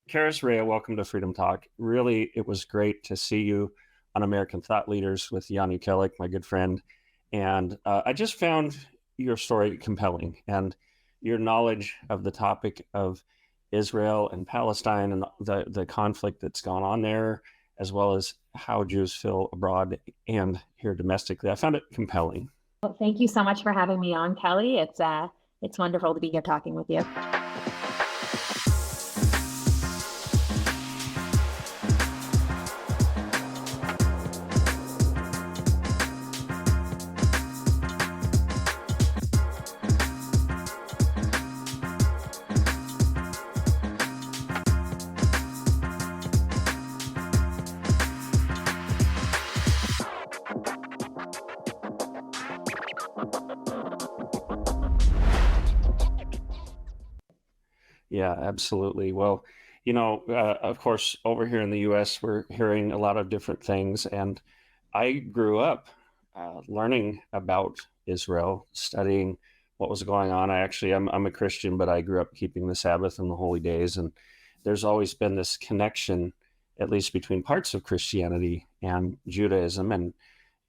Karys Rhea, welcome to Freedom Talk. Really, it was great to see you on American Thought Leaders with Jan Jekielek, my good friend. And I just found your story compelling, and your knowledge of the topic of Israel and Palestine and the conflict that's gone on there, as well as how Jews feel abroad and here domestically. I found it compelling. Well, thank you so much for having me on, Kelly. It's wonderful to be here talking with you. Yeah, absolutely. Well, of course, over here in the US, we're hearing a lot of different things. And I grew up learning about Israel, studying what was going on. I'm a Christian, but I grew up keeping the Sabbath and the holy days. And there's always been this connection, at least between parts of Christianity and Judaism and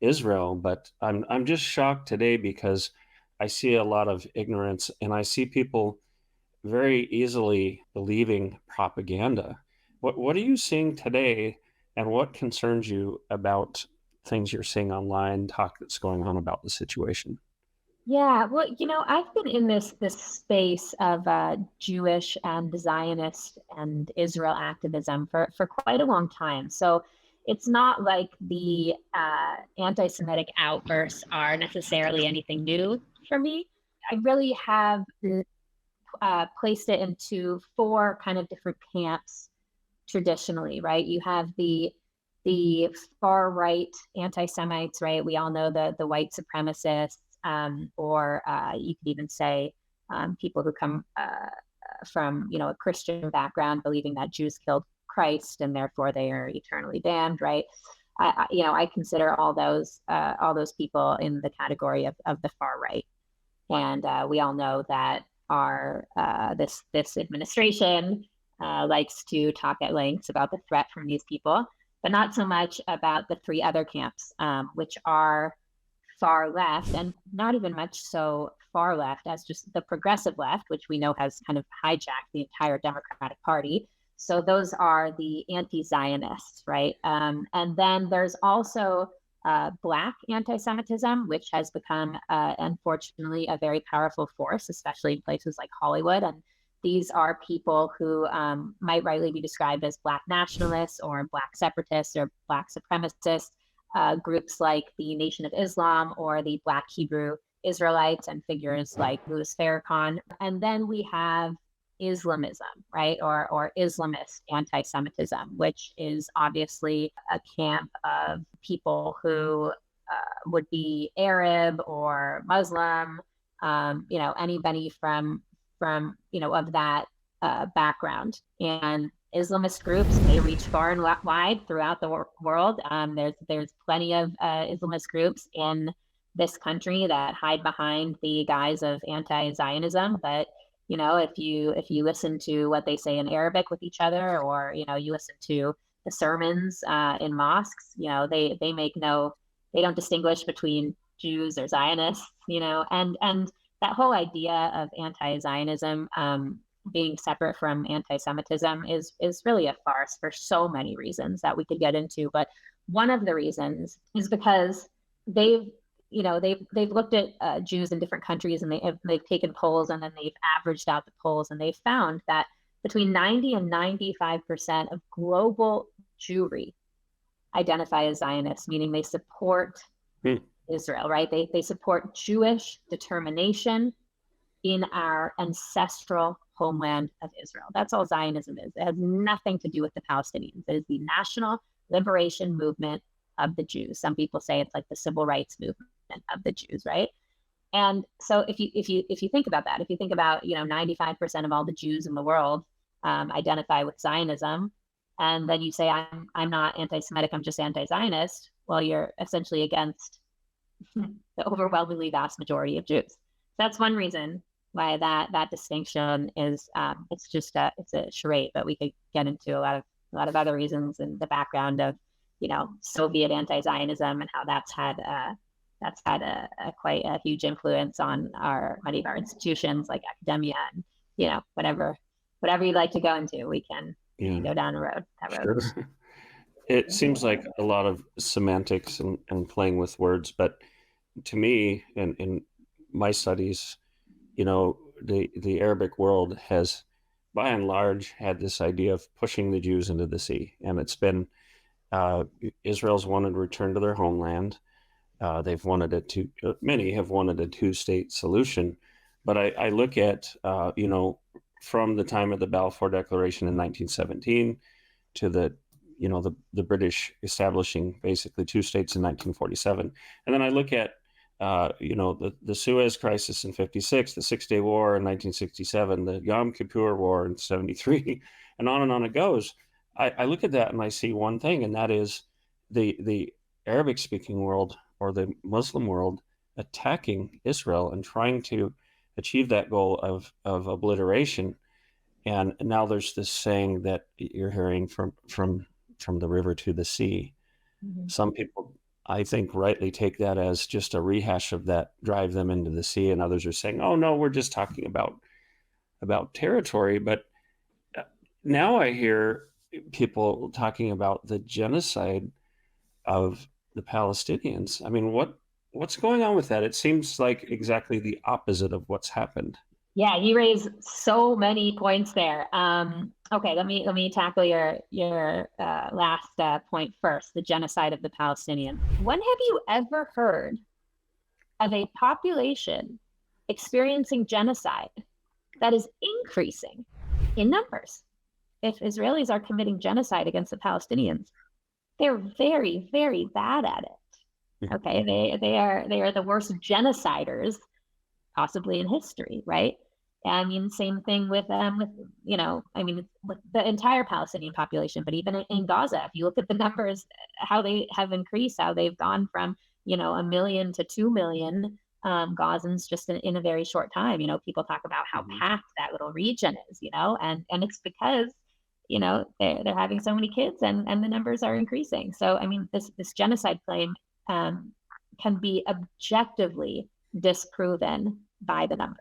Israel. But I'm just shocked today because I see a lot of ignorance, and I see people very easily believing propaganda. What are you seeing today, and what concerns you about things you're seeing online, talk that's going on about the situation? Yeah, well, I've been in this space of Jewish and Zionist and Israel activism for quite a long time. So it's not like the anti-Semitic outbursts are necessarily anything new for me. I really have placed it into four kind of different camps traditionally, right? You have the far right anti-Semites, right? We all know the white supremacists, or you could even say people who come from a Christian background, believing that Jews killed Christ and therefore they are eternally damned, right? I consider all those people in the category of the far right, and we all know that our this administration likes to talk at length about the threat from these people, but not so much about the three other camps, which are far left, and not even much so far left as just the progressive left, which we know has kind of hijacked the entire Democratic Party. So those are the anti-Zionists, right? And then there's also Black anti-Semitism, which has become, unfortunately, a very powerful force, especially in places like Hollywood. And these are people who might rightly be described as Black nationalists or Black separatists or Black supremacists. Groups like the Nation of Islam or the Black Hebrew Israelites and figures like Louis Farrakhan. And then we have Islamism, right? Or Islamist anti-Semitism, which is obviously a camp of people who would be Arab or Muslim, anybody from of that background. And Islamist groups, they reach far and wide throughout the world. There's plenty of Islamist groups in this country that hide behind the guise of anti-Zionism, but if you listen to what they say in Arabic with each other, or you listen to the sermons in mosques, they don't distinguish between Jews or Zionists, and that whole idea of anti-Zionism being separate from anti-Semitism is really a farce for so many reasons that we could get into. But one of the reasons is because they've looked at Jews in different countries, and they've taken polls, and then they've averaged out the polls, and they've found that between 90 and 95% of global Jewry identify as Zionists, meaning they support Israel, right? They support Jewish determination in our ancestral homeland of Israel. That's all Zionism is. It has nothing to do with the Palestinians. It is the national liberation movement of the Jews. Some people say it's like the civil rights movement of the Jews, right? And so if you think about that, if you think about 95% of all the Jews in the world identify with Zionism, and then you say I'm not anti-Semitic, I'm just anti-Zionist, well, you're essentially against the overwhelmingly vast majority of Jews. That's one reason that distinction is it's just it's a charade. But we could get into a lot of other reasons in the background of Soviet anti-Zionism and how that's had a quite a huge influence on many of our institutions like academia, and whatever you'd like to go into, we can go down that road. Sure. It seems like a lot of semantics and playing with words, but to me, in my studies, the Arabic world has, by and large, had this idea of pushing the Jews into the sea, and it's been Israel's wanted to return to their homeland. They've wanted many have wanted a two-state solution, but I look at from the time of the Balfour Declaration in 1917 to the British establishing basically two states in 1947, and then I look at the Suez Crisis in 56, the Six-Day War in 1967, the Yom Kippur War in 73, and on it goes. I look at that and I see one thing, and that is the Arabic-speaking world or the Muslim world attacking Israel and trying to achieve that goal of obliteration. And now there's this saying that you're hearing from the river to the sea. Mm-hmm. Some people, I think, rightly take that as just a rehash of that, drive them into the sea, and others are saying, oh no, we're just talking about territory. But now I hear people talking about the genocide of the Palestinians. I mean, what's going on with that? It seems like exactly the opposite of what's happened. Yeah, you raise so many points there. Okay, let me tackle your last point first, the genocide of the Palestinians. When have you ever heard of a population experiencing genocide that is increasing in numbers? If Israelis are committing genocide against the Palestinians, they're very, very bad at it. Okay, they are the worst genociders possibly in history, right? I mean, same thing with with the entire Palestinian population, but even in Gaza, if you look at the numbers, how they have increased, how they've gone from 1 million to 2 million Gazans just in a very short time. People talk about how packed that little region is, and it's because they're having so many kids and the numbers are increasing. So I mean, this genocide claim can be objectively disproven by the numbers.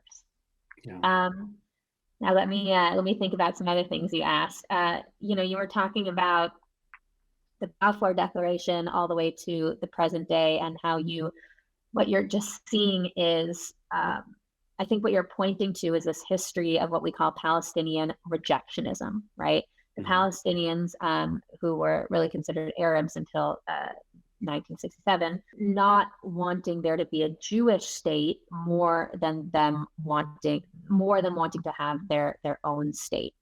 Yeah. Now let me think about some other things you asked. You were talking about the Balfour Declaration all the way to the present day, and how what you're just seeing is, I think what you're pointing to is this history of what we call Palestinian rejectionism, right? The Palestinians, who were really considered Arabs until 1967, not wanting there to be a Jewish state more than wanting to have their own state.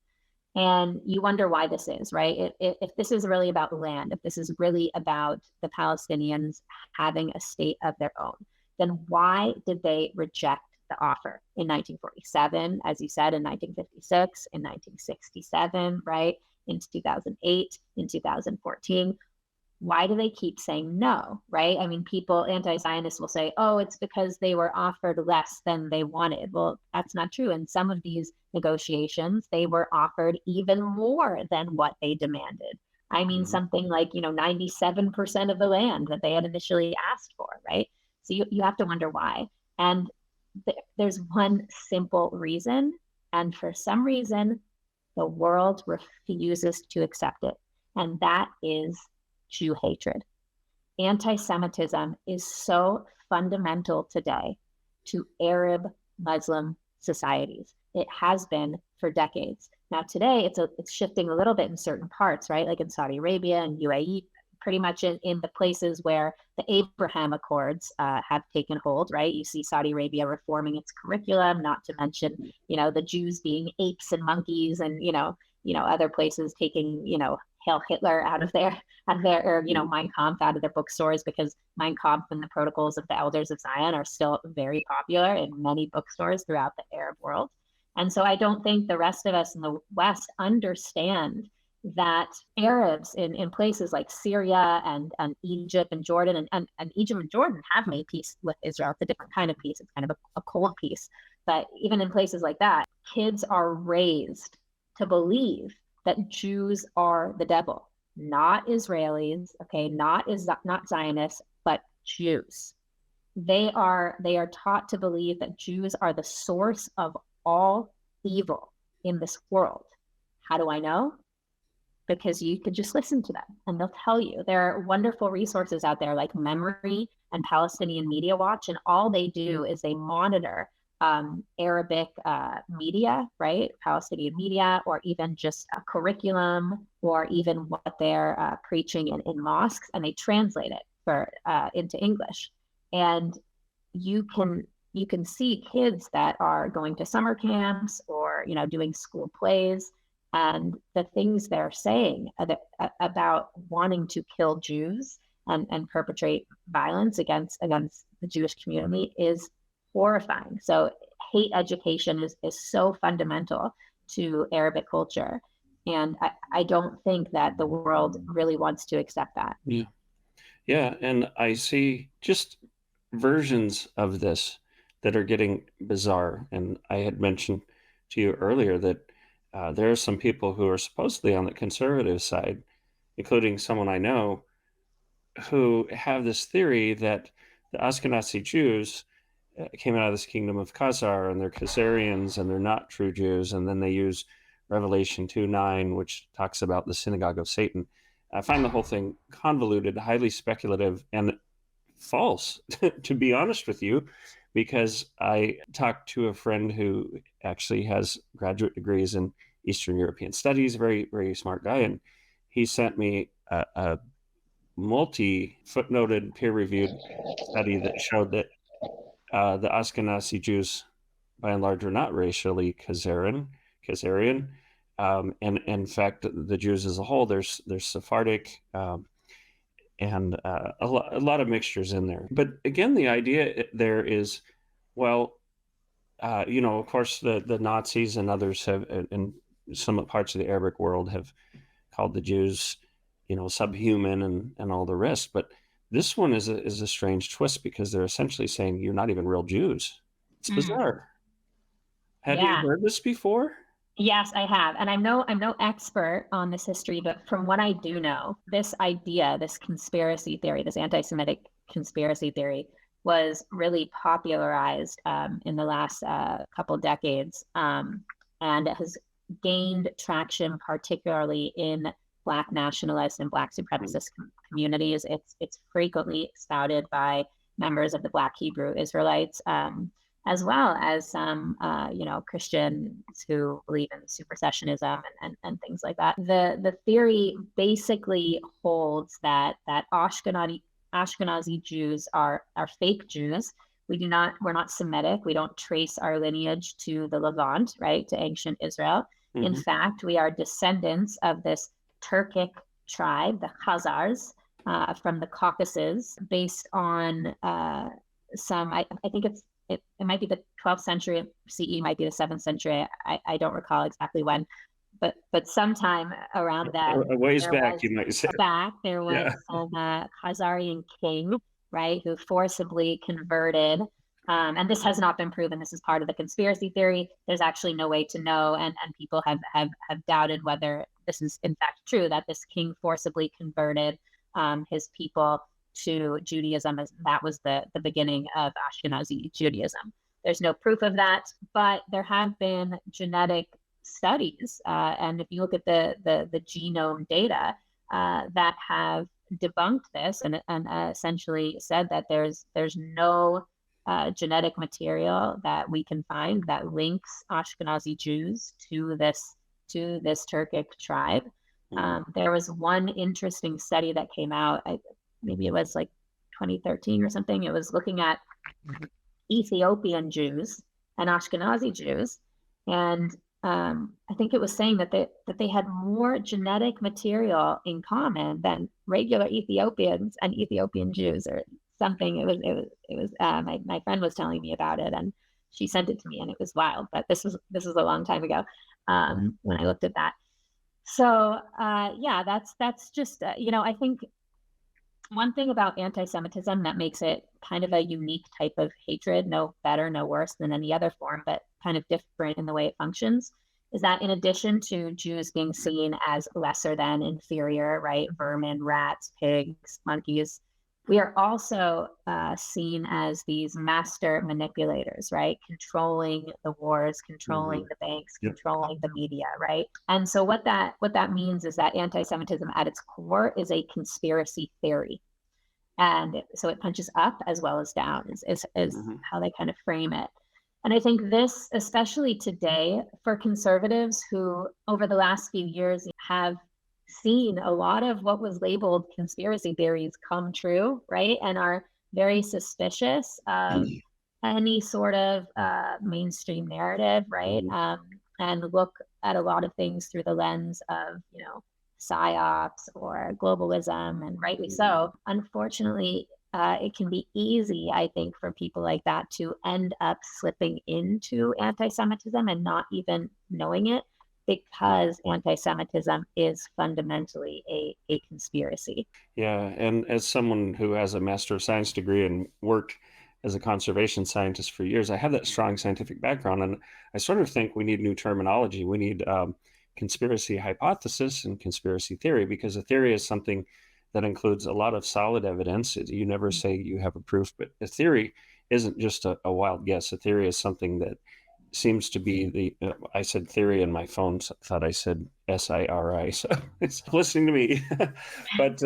And you wonder why this is, right? If this is really about land, if this is really about the Palestinians having a state of their own, then why did they reject the offer in 1947, as you said, in 1956, in 1967, right? In 2008, in 2014? Why do they keep saying no, right? I mean, anti-Zionists will say, oh, it's because they were offered less than they wanted. Well, that's not true. In some of these negotiations, they were offered even more than what they demanded. I mean, something like, 97% of the land that they had initially asked for, right? So you have to wonder why. And there's one simple reason. And for some reason, the world refuses to accept it. And that is Jew hatred. Anti-Semitism is so fundamental today to Arab Muslim societies. It has been for decades. Now today it's shifting a little bit in certain parts, right? Like in Saudi Arabia and UAE, pretty much in the places where the Abraham Accords have taken hold, right? You see Saudi Arabia reforming its curriculum, not to mention, the Jews being apes and monkeys, and other places taking, Hail Hitler out of their or Mein Kampf out of their bookstores, because Mein Kampf and the Protocols of the Elders of Zion are still very popular in many bookstores throughout the Arab world. And so I don't think the rest of us in the West understand that Arabs in places like Syria and Egypt and Jordan, and Egypt and Jordan have made peace with Israel. It's a different kind of peace. It's kind of a cold peace. But even in places like that, kids are raised to believe that Jews are the devil, not Israelis, okay, not Zionists, but Jews. They are taught to believe that Jews are the source of all evil in this world. How do I know? Because you could just listen to them and they'll tell you. There are wonderful resources out there like Memory and Palestinian Media Watch, and all they do is they monitor Arabic media, right? Palestinian media, or even just a curriculum, or even what they're preaching in mosques, and they translate it into English. And you can see kids that are going to summer camps or doing school plays, and the things they're saying about wanting to kill Jews and perpetrate violence against the Jewish community is horrifying. So hate education is so fundamental to Arabic culture. And I don't think that the world really wants to accept that. Yeah. Yeah. And I see just versions of this that are getting bizarre. And I had mentioned to you earlier that there are some people who are supposedly on the conservative side, including someone I know, who have this theory that the Ashkenazi Jews came out of this kingdom of Khazar and they're Khazarians and they're not true Jews. And then they use Revelation 2:9, which talks about the synagogue of Satan. I find the whole thing convoluted, highly speculative, and false, to be honest with you, because I talked to a friend who actually has graduate degrees in Eastern European studies, very, very smart guy. And he sent me a multi-footnoted, peer-reviewed study that showed that the Ashkenazi Jews, by and large, are not racially Khazarian. And in fact, the Jews as a whole, there's Sephardic, and a lot of mixtures in there. But again, the idea there is, well, of course, the Nazis and others have, in some parts of the Arabic world, have called the Jews, subhuman and all the rest. But this one is a strange twist, because they're essentially saying you're not even real Jews. It's bizarre. Have you heard this before? Yes, I have. And I'm no expert on this history, but from what I do know, this idea, this conspiracy theory, this anti-Semitic conspiracy theory was really popularized in the last couple decades, and it has gained traction, particularly in Black nationalist and Black supremacist communities. It's frequently spouted by members of the Black Hebrew Israelites, as well as some, Christians who believe in supersessionism and things like that. The theory basically holds that Ashkenazi Jews are fake Jews. We're not Semitic. We don't trace our lineage to the Levant, right, to ancient Israel. Mm-hmm. In fact, we are descendants of this Turkic tribe, the Khazars, from the Caucasus, based on I think it might be the 12th century CE, might be the 7th century. I don't recall exactly when, but sometime around that. A ways back, you might say. There was a Khazarian king, right, who forcibly converted. And this has not been proven. This is part of the conspiracy theory. There's actually no way to know, and people have doubted whether this is in fact true, that this king forcibly converted his people to Judaism, as that was the beginning of Ashkenazi Judaism. There's no proof of that, but there have been genetic studies, and if you look at the genome data that have debunked this and essentially said that there's no genetic material that we can find that links Ashkenazi Jews to this Turkic tribe. There was one interesting study that came out, maybe it was like 2013 or something. It was looking at Ethiopian Jews and Ashkenazi Jews, and I think it was saying that they had more genetic material in common than regular Ethiopians and Ethiopian Jews, or something. It was my friend was telling me about it, and she sent it to me, and it was wild. But this was a long time ago when I looked at that. So that's just I think One thing about anti-Semitism that makes it kind of a unique type of hatred, no better, no worse than any other form, but kind of different in the way it functions, is that in addition to Jews being seen as lesser than, inferior, right, vermin, rats, pigs, monkeys, we are also seen as these master manipulators, right? Controlling the wars, controlling the banks, controlling the media, right? And so what that means is that anti-Semitism at its core is a conspiracy theory. And so it punches up as well as down is how they kind of frame it. And I think this, especially today, for conservatives who over the last few years have seen a lot of what was labeled conspiracy theories come true, right? And are very suspicious of any sort of mainstream narrative, right? And look at a lot of things through the lens of, psyops or globalism, and rightly so. Unfortunately, it can be easy, I think, for people like that to end up slipping into anti-Semitism and not even knowing it, because anti-Semitism is fundamentally a conspiracy. Yeah, and as someone who has a Master of Science degree and worked as a conservation scientist for years, I have that strong scientific background, and I sort of think we need new terminology. We need conspiracy hypothesis and conspiracy theory, because a theory is something that includes a lot of solid evidence. You never say you have a proof, but a theory isn't just a wild guess. A theory is something that seems to be I said theory, and my phone thought I said SIRI, so it's listening to me. But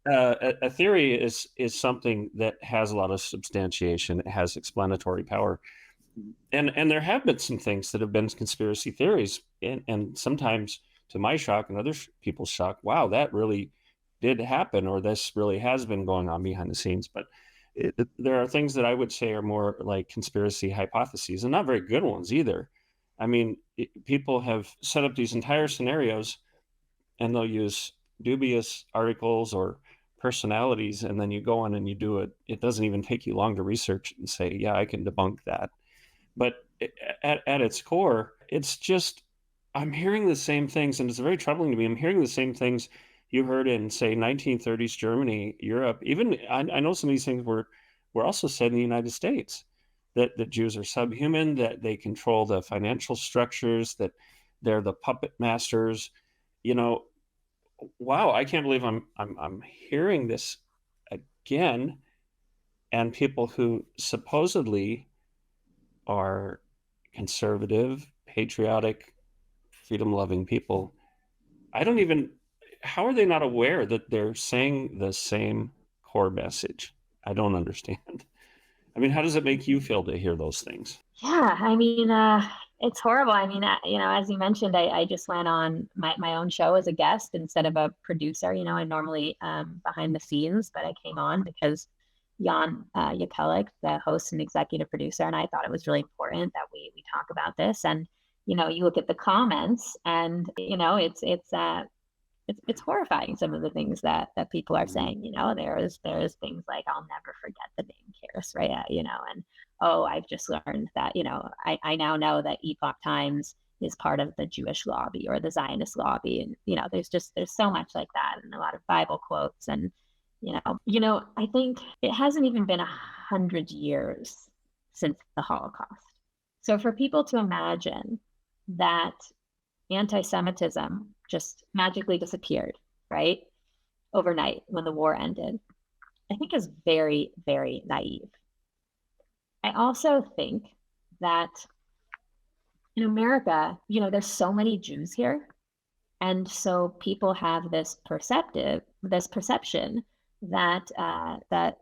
a theory is something that has a lot of substantiation. It has explanatory power, and there have been some things that have been conspiracy theories, and sometimes, to my shock and other people's shock, wow, that really did happen, or this really has been going on behind the scenes. But there are things that I would say are more like conspiracy hypotheses, and not very good ones either. I mean, people have set up these entire scenarios, and they'll use dubious articles or personalities, and then you go on and you do it. It doesn't even take you long to research and say, yeah, I can debunk that. But at its core, it's just, I'm hearing the same things, and it's very troubling to me. I'm hearing the same things you heard in, say, 1930s Germany, Europe. Even I know some of these things were also said in the United States, that Jews are subhuman, that they control the financial structures, that they're the puppet masters. Wow, I can't believe I'm hearing this again, and people who supposedly are conservative, patriotic, freedom-loving people. I don't even, how are they not aware that they're saying the same core message? I don't understand. I mean, how does it make you feel to hear those things? Yeah, I mean, it's horrible. I mean, as you mentioned, I just went on my own show as a guest instead of a producer. I'm normally behind the scenes, but I came on because Jan Jekielek, the host and executive producer, and I thought it was really important that we talk about this. And you look at the comments, and it's horrifying, some of the things that people are saying. There's things like, I'll never forget the name Karys Rhea, and oh, I've just learned that, I now know that Epoch Times is part of the Jewish lobby or the Zionist lobby. And there's so much like that, and a lot of Bible quotes. And I think it hasn't even been 100 years since the Holocaust. So for people to imagine that anti-Semitism just magically disappeared, right, overnight when the war ended, I think is very, very naive. I also think that in America, there's so many Jews here. And so people have this perception that that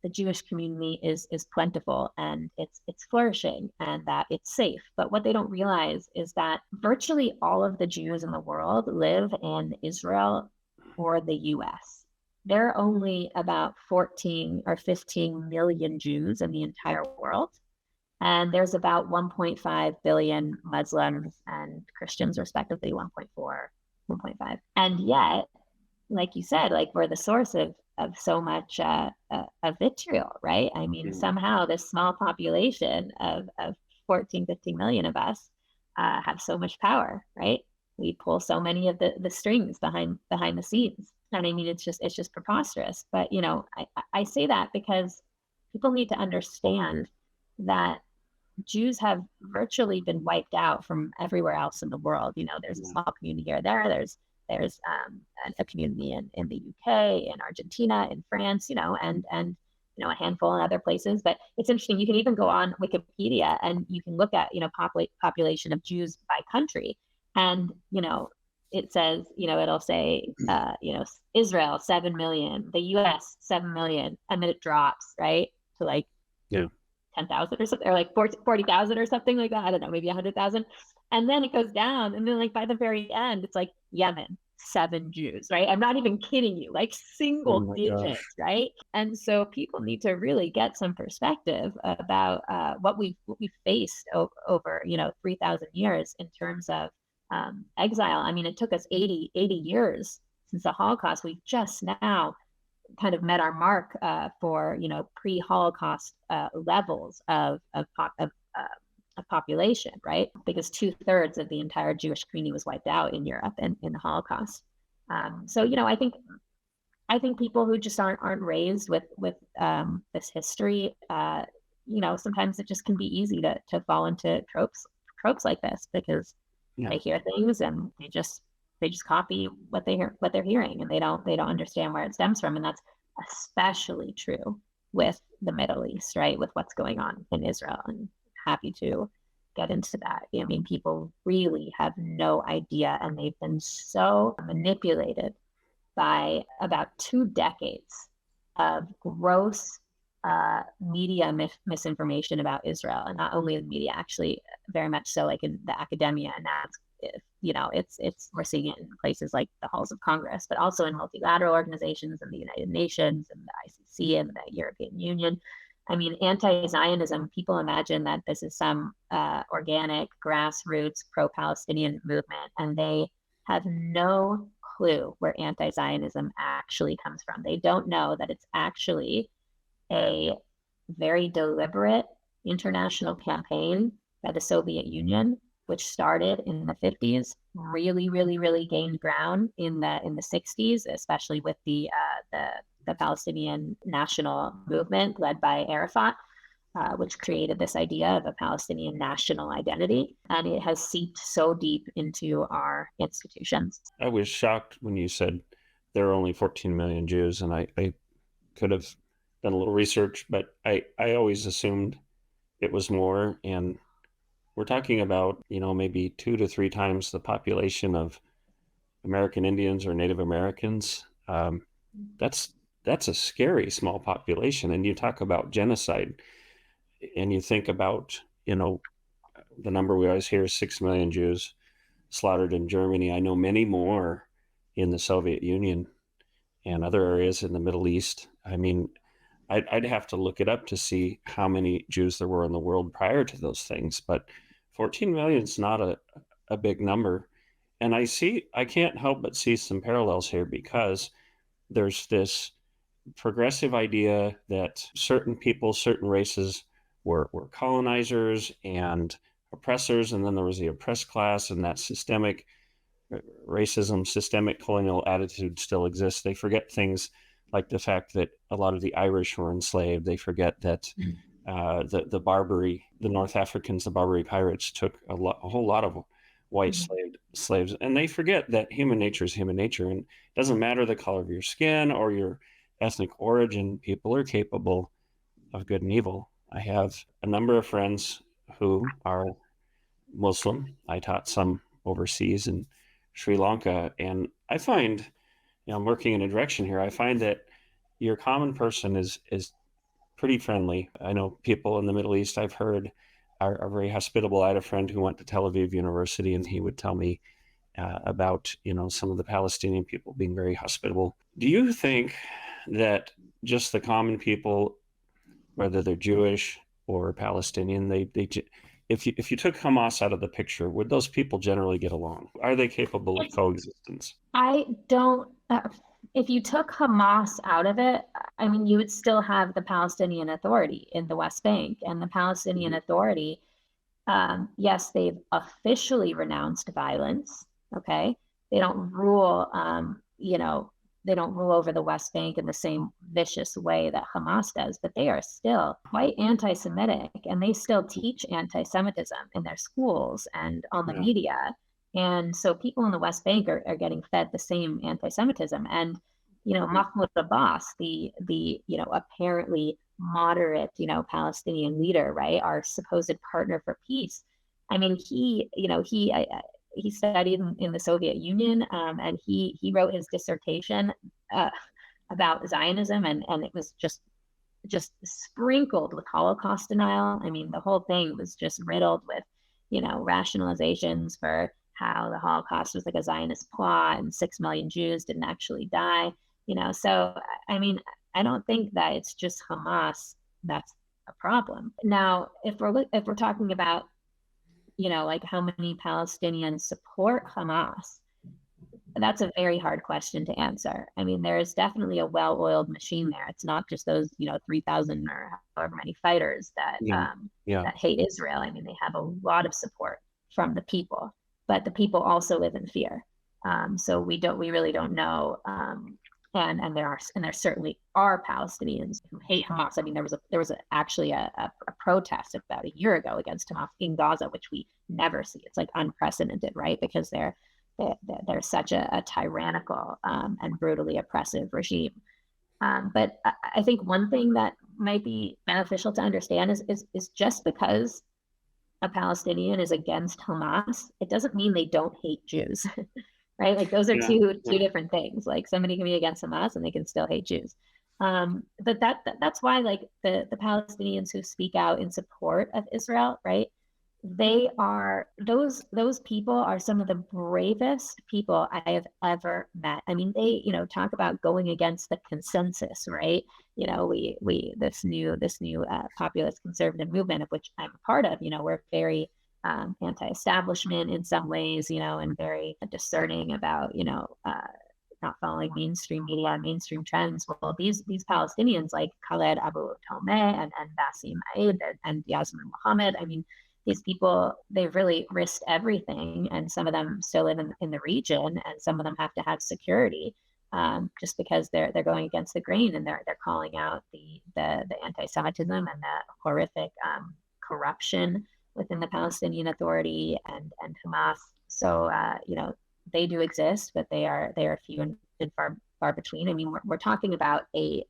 the Jewish community is plentiful, and it's flourishing, and that it's safe. But what they don't realize is that virtually all of the Jews in the world live in Israel or the US. There are only about 14 or 15 million Jews in the entire world. And there's about 1.5 billion Muslims and Christians, respectively, 1.4, 1.5. And yet, like you said, like, we're the source of so much of vitriol, right? I mean, somehow this small population of 14, 15 million of us have so much power, right? We pull so many of the strings behind the scenes. And I mean, it's just preposterous. But, I say that because people need to understand that Jews have virtually been wiped out from everywhere else in the world. There's a Yeah. small community here, there. There's a community in the UK, in Argentina, in France, and a handful in other places. But it's interesting. You can even go on Wikipedia and you can look at population of Jews by country, and it says it'll say Israel 7 million, the U.S. 7 million, and then it drops right to like Yeah. 10,000 or something, or like 40,000 or something like that. I don't know, maybe 100,000. And then it goes down. And then like by the very end, it's like Yemen, 7 Jews, right? I'm not even kidding you, like Oh single my digits, gosh. right? And so people need to really get some perspective about what we faced over 3,000 years in terms of exile. I mean, it took us 80 years since the Holocaust. We just now kind of met our mark for pre-Holocaust levels of population, right? Because 2/3 of the entire Jewish community was wiped out in Europe and in the Holocaust. So I think people who just aren't raised with this history, sometimes it just can be easy to fall into tropes like this because Yeah. they hear things and they just copy what they're hearing, and they don't understand where it stems from. And that's especially true with the Middle East, right? With what's going on in Israel. And happy to get into that. I mean, people really have no idea, and they've been so manipulated by about 2 decades of gross media misinformation about Israel, and not only the media, actually, very much so, like in the academia, and that's it's we're seeing it in places like the halls of Congress, but also in multilateral organizations and the United Nations and the ICC and the European Union. I mean, anti-Zionism, people imagine that this is some organic, grassroots, pro-Palestinian movement, and they have no clue where anti-Zionism actually comes from. They don't know that it's actually a very deliberate international campaign by the Soviet Union, which started in the 50s, really, really, really gained ground in the 60s, especially with the Palestinian national movement led by Arafat, which created this idea of a Palestinian national identity. And it has seeped so deep into our institutions. I was shocked when you said there are only 14 million Jews, and I could have done a little research, but I always assumed it was more. And we're talking about, maybe 2 to 3 times the population of American Indians or Native Americans. That's a scary small population. And you talk about genocide, and you think about, the number we always hear is 6 million Jews slaughtered in Germany. I know many more in the Soviet Union and other areas in the Middle East. I mean, I'd have to look it up to see how many Jews there were in the world prior to those things, but 14 million is not a big number. And I can't help but see some parallels here, because there's this progressive idea that certain people, certain races were colonizers and oppressors, and then there was the oppressed class, and that systemic racism, systemic colonial attitude still exists. They forget things like the fact that a lot of the Irish were enslaved. They forget that the Barbary, the North Africans, the Barbary pirates took a whole lot of white slaves, and they forget that human nature is human nature, and it doesn't matter the color of your skin or your ethnic origin. People are capable of good and evil. I have a number of friends who are Muslim. I taught some overseas in Sri Lanka, and I find, I'm working in a direction here. I find that your common person is pretty friendly. I know people in the Middle East, I've heard, are very hospitable. I had a friend who went to Tel Aviv University, and he would tell me about some of the Palestinian people being very hospitable. Do you think that just the common people, whether they're Jewish or Palestinian, if you took Hamas out of the picture, would those people generally get along? Are they capable of coexistence? I don't. If you took Hamas out of it, I mean, you would still have the Palestinian Authority in the West Bank, and the Palestinian Authority. Yes, they've officially renounced violence. Okay, they don't rule, rule over the West Bank in the same vicious way that Hamas does, but they are still quite anti-Semitic, and they still teach anti-Semitism in their schools and on the Yeah. media. And so people in the West Bank are getting fed the same anti-Semitism. And, Mahmoud Abbas, the apparently moderate, Palestinian leader, right, our supposed partner for peace. I mean, he studied in the Soviet Union, and he wrote his dissertation uh, about Zionism, and it was just sprinkled with Holocaust denial. I mean, the whole thing was just riddled with, rationalizations for how the Holocaust was like a Zionist plot and 6 million Jews didn't actually die. So I mean, I don't think that it's just Hamas that's a problem. Now, if we're talking about, like how many Palestinians support Hamas, that's a very hard question to answer. I mean, there is definitely a well-oiled machine there. It's not just those, 3,000 or however many fighters that Yeah. Yeah. that hate Israel. I mean, they have a lot of support from the people, but the people also live in fear. So we really don't know. And there certainly are Palestinians who hate Hamas. I mean, there was actually a protest about a year ago against Hamas in Gaza, which we never see. It's like unprecedented, right? Because they're such a tyrannical and brutally oppressive regime. But I think one thing that might be beneficial to understand is just because a Palestinian is against Hamas, it doesn't mean they don't hate Jews, right? Like those are Yeah. two different things. Like somebody can be against Hamas and they can still hate Jews. But that's why like the Palestinians who speak out in support of Israel, right? They are those people are some of the bravest people I have ever met. I mean, they, talk about going against the consensus, right? We this new populist conservative movement of which I'm a part of. We're very anti-establishment in some ways, and very discerning about, not following mainstream media, mainstream trends. Well, these Palestinians like Khaled Abu Tomeh and Basim Aid and Yasmin Mohammed, I mean, these people, they've really risked everything, and some of them still live in the region, and some of them have to have security, just because they're going against the grain, and they're calling out the anti-Semitism and the horrific corruption within the Palestinian Authority and Hamas. So they do exist, but they are few and far between. I mean, we're talking about a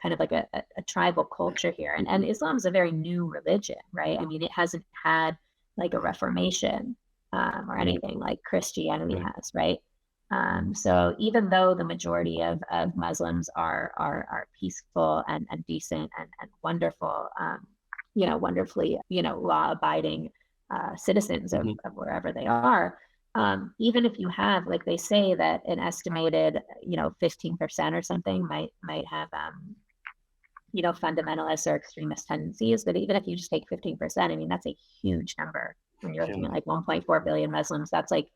kind of like a tribal culture here. And Islam is a very new religion, right? I mean, it hasn't had like a reformation or anything like Christianity has, right? So even though the majority of Muslims are peaceful and decent and wonderful, wonderfully, law-abiding citizens of wherever they are, even if you have, like they say that an estimated, 15% or something might have, fundamentalist or extremist tendencies. But even if you just take 15%, I mean, that's a huge number when you're looking at like 1.4 billion Muslims. That's like,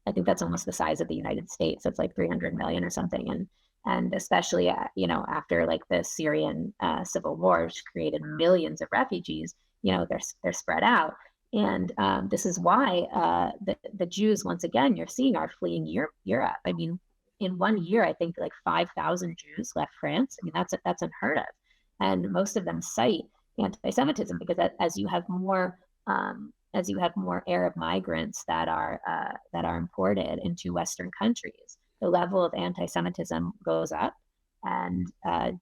I think that's almost the size of the United States. It's like 300 million or something. And especially, after like the Syrian civil war, which created millions of refugees, they're spread out. And this is why the Jews, once again, you're seeing are fleeing Europe. I mean, in 1 year, I think like 5,000 Jews left France. I mean, that's unheard of. And most of them cite anti-Semitism because as you have more Arab migrants that are imported into Western countries, the level of anti-Semitism goes up, and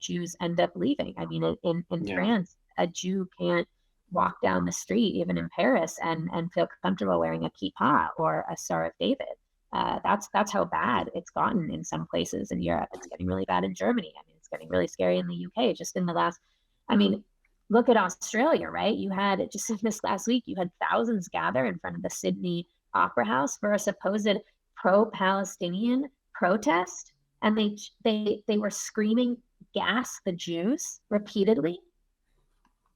Jews end up leaving. I mean, in France, a Jew can't walk down the street, even in Paris, and feel comfortable wearing a kippah or a Star of David. That's how bad it's gotten in some places in Europe. It's getting really bad in Germany. I mean, it's getting really scary in the UK. Just in the last, I mean, look at Australia, right? You had just in this last week, you had thousands gather in front of the Sydney Opera House for a supposed pro-Palestinian protest, and they were screaming "gas the Jews" repeatedly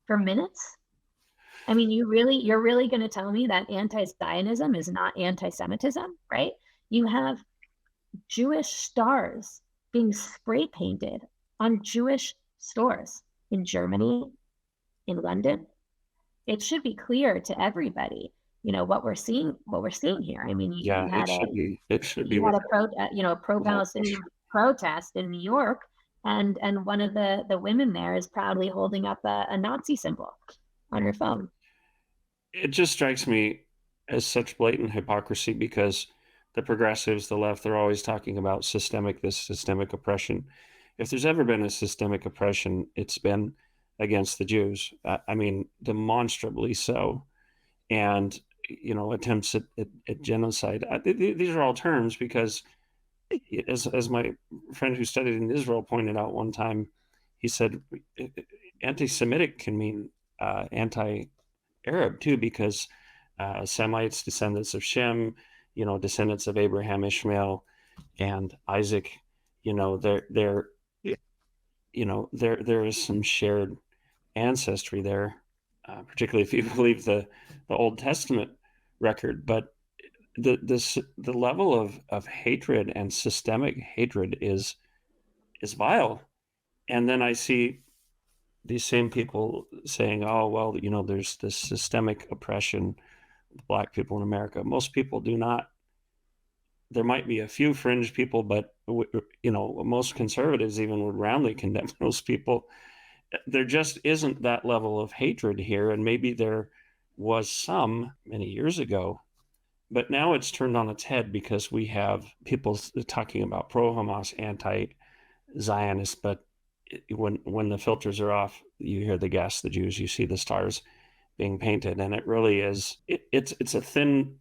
for minutes. I mean, you're really going to tell me that anti-Zionism is not anti-Semitism, right? You have Jewish stars being spray painted on Jewish stores in Germany, in London. It should be clear to everybody what we're seeing here. I mean, Yeah, you had a it should be you had a without pro-Palestinian question. protest in New York, and one of the women there is proudly holding up a Nazi symbol on her phone. It just strikes me as such blatant hypocrisy because the progressives, the left, they're always talking about this systemic oppression. If there's ever been a systemic oppression, it's been against the Jews. I mean, demonstrably so. And, attempts at genocide. These are all terms because, as my friend who studied in Israel pointed out one time, he said, anti-Semitic can mean anti Arab too, because Semites, descendants of Shem, descendants of Abraham, Ishmael, and Isaac, they're there is some shared ancestry there, particularly if you believe the Old Testament record. But the level of hatred and systemic hatred is vile. And then I see these same people saying, "Oh, well, there's this systemic oppression of Black people in America." Most people do not. There might be a few fringe people, but most conservatives even would roundly condemn those people. There just isn't that level of hatred here, and maybe there was some many years ago, but now it's turned on its head because we have people talking about pro-Hamas, anti-Zionist, but when the filters are off, you hear the gas the Jews, you see the stars being painted, and it really is. It's a thin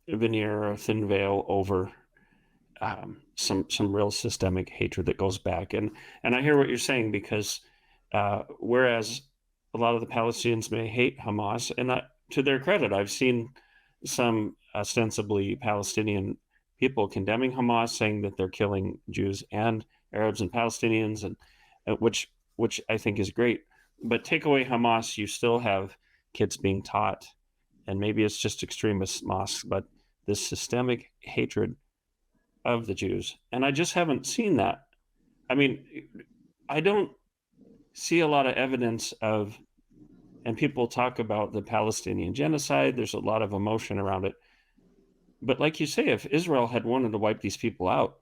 veneer, a thin veil over some real systemic hatred that goes back. And I hear what you're saying because whereas a lot of the Palestinians may hate Hamas, and to their credit, I've seen some ostensibly Palestinian people condemning Hamas, saying that they're killing Jews and Arabs and Palestinians, and which I think is great. But take away Hamas, you still have kids being taught, and maybe it's just extremist mosques, but this systemic hatred of the Jews. And I just haven't seen that. I mean, I don't see a lot of evidence of, and people talk about the Palestinian genocide. There's a lot of emotion around it. But like you say, if Israel had wanted to wipe these people out,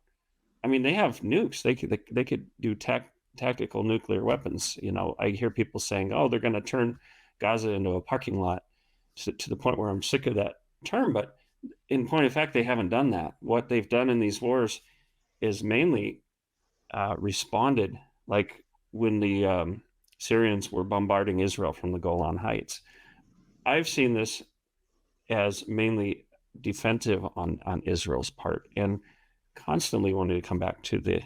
I mean, they have nukes. They could do tactical nuclear weapons. I hear people saying, "Oh, they're going to turn Gaza into a parking lot," to the point where I'm sick of that term. But in point of fact, they haven't done that. What they've done in these wars is mainly responded, like when the Syrians were bombarding Israel from the Golan Heights. I've seen this as mainly defensive on Israel's part, and constantly wanted to come back to the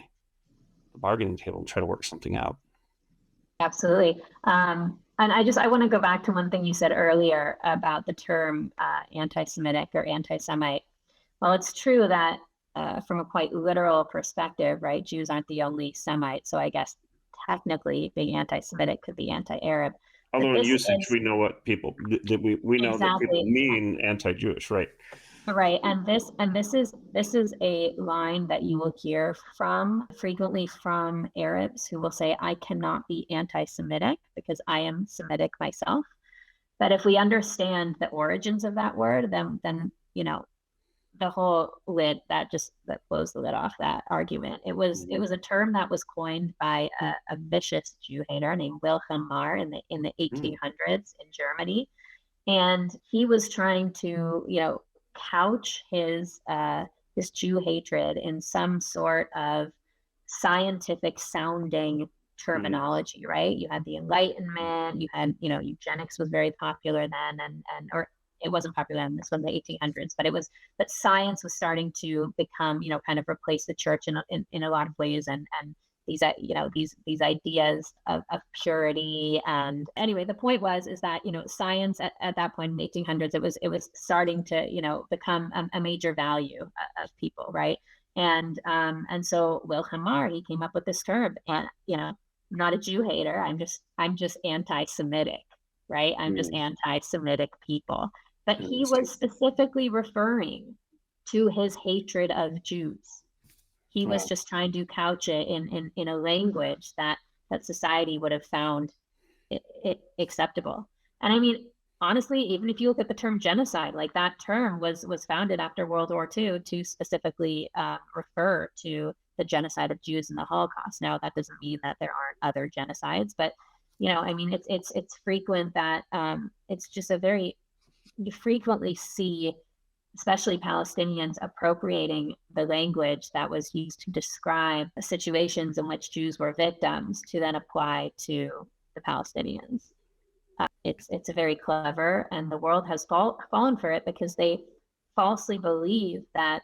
bargaining table and try to work something out. Absolutely. And I want to go back to one thing you said earlier about the term anti-Semitic or anti-Semite. Well, it's true that from a quite literal perspective, right, Jews aren't the only Semites. So I guess technically being anti-Semitic could be anti-Arab. But Although in this usage, is we know what people that we know that people exactly mean anti-Jewish, right? right. And this is a line that you will hear frequently from Arabs who will say, I cannot be anti-Semitic because I am Semitic myself. But if we understand the origins of that word, then the whole lid that blows the lid off that argument. It was a term that was coined by a vicious Jew hater named Wilhelm Marr in the Mm. 1800s in Germany, and he was trying to couch his Jew hatred in some sort of scientific sounding Mm. terminology, right? You had the Enlightenment, you had, eugenics was very popular then, and or it wasn't popular then, this was in the 1800s, but science was starting to become, kind of replace the church in a lot of ways, and these these ideas of purity. And anyway, the point was is that science at that point in the 1800s, it was starting to become a major value of people, right? And so Wilhelm Marr, he came up with this term, and I'm not a Jew hater, I'm just anti-Semitic, right? I'm just Mm. anti-Semitic people. But he was Interesting. specifically referring to his hatred of Jews. He was Wow. just trying to couch it in a language that society would have found it acceptable. And I mean, honestly, even if you look at the term genocide, like that term was founded after World War II to specifically refer to the genocide of Jews in the Holocaust. Now, that doesn't mean that there aren't other genocides, but I mean, it's frequent that it's just a very you frequently see, especially Palestinians, appropriating the language that was used to describe situations in which Jews were victims to then apply to the Palestinians. It's a very clever, and the world has fallen for it because they falsely believe that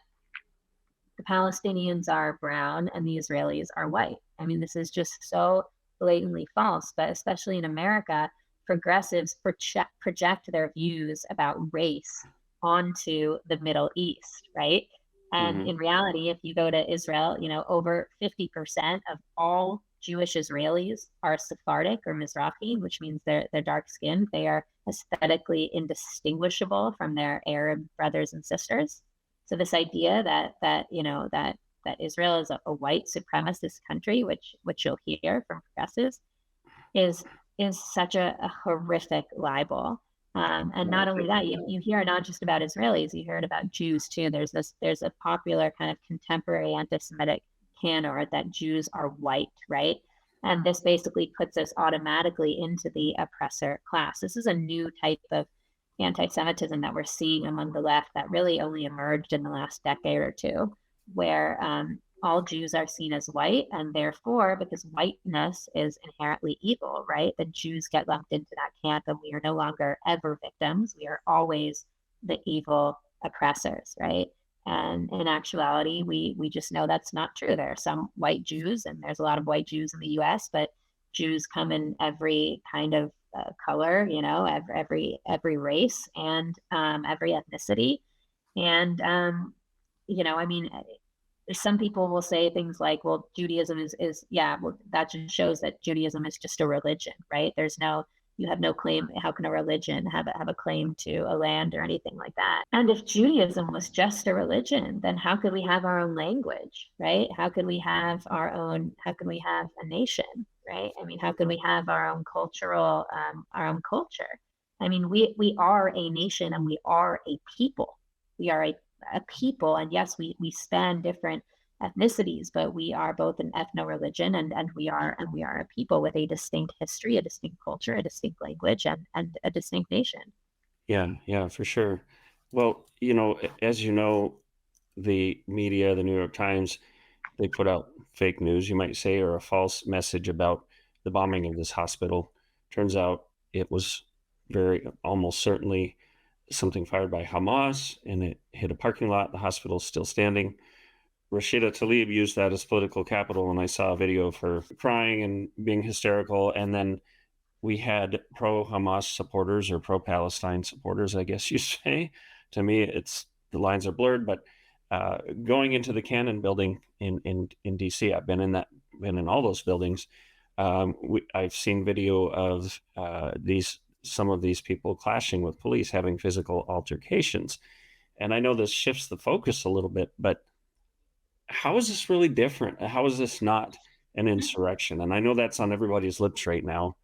the Palestinians are brown and the Israelis are white. I mean, this is just so blatantly false, but especially in America, progressives project their views about race onto the Middle East, right? And Mm-hmm. in reality, if you go to Israel, over 50% of all Jewish Israelis are Sephardic or Mizrahi, which means they're dark skinned. They are aesthetically indistinguishable from their Arab brothers and sisters. So this idea that Israel is a white supremacist country, which you'll hear from progressives, is is such a horrific libel. And not only that, you hear it not just about Israelis, you hear it about Jews too. There's a popular kind of contemporary anti-Semitic canon that Jews are white, right? And this basically puts us automatically into the oppressor class. This is a new type of anti-Semitism that we're seeing among the left that really only emerged in the last decade or two, where all Jews are seen as white, and therefore, because whiteness is inherently evil, right? The Jews get lumped into that camp, and we are no longer ever victims. We are always the evil oppressors, right? And in actuality, we just know that's not true. There are some white Jews, and there's a lot of white Jews in the U.S., but Jews come in every kind of color, every race and every ethnicity, and I mean, some people will say things like, well, Judaism is yeah, well, that just shows that Judaism is just a religion, right? You have no claim. How can a religion have a claim to a land or anything like that? And if Judaism was just a religion, then how could we have our own language, right? How could we have a nation, right? I mean, how could we have our own culture? I mean, we are a nation and we are a people. We are a people, and yes, we span different ethnicities, but we are both an ethno-religion, and we are a people with a distinct history, a distinct culture, a distinct language, and a distinct nation. Yeah, yeah, for sure. Well, as you know, the media, the New York Times, they put out fake news, you might say, or a false message about the bombing of this hospital. Turns out it was very almost certainly something fired by Hamas, and it hit a parking lot. The hospital's still standing. Rashida Tlaib used that as political capital, and I saw a video of her crying and being hysterical. And then we had pro-Hamas supporters or pro-Palestine supporters, I guess you say. To me, it's the lines are blurred, but going into the Cannon building in DC, I've been in all those buildings. I've seen video of some of these people clashing with police, having physical altercations. And I know this shifts the focus a little bit, but how is this really different? How is this not an insurrection? And I know that's on everybody's lips right now,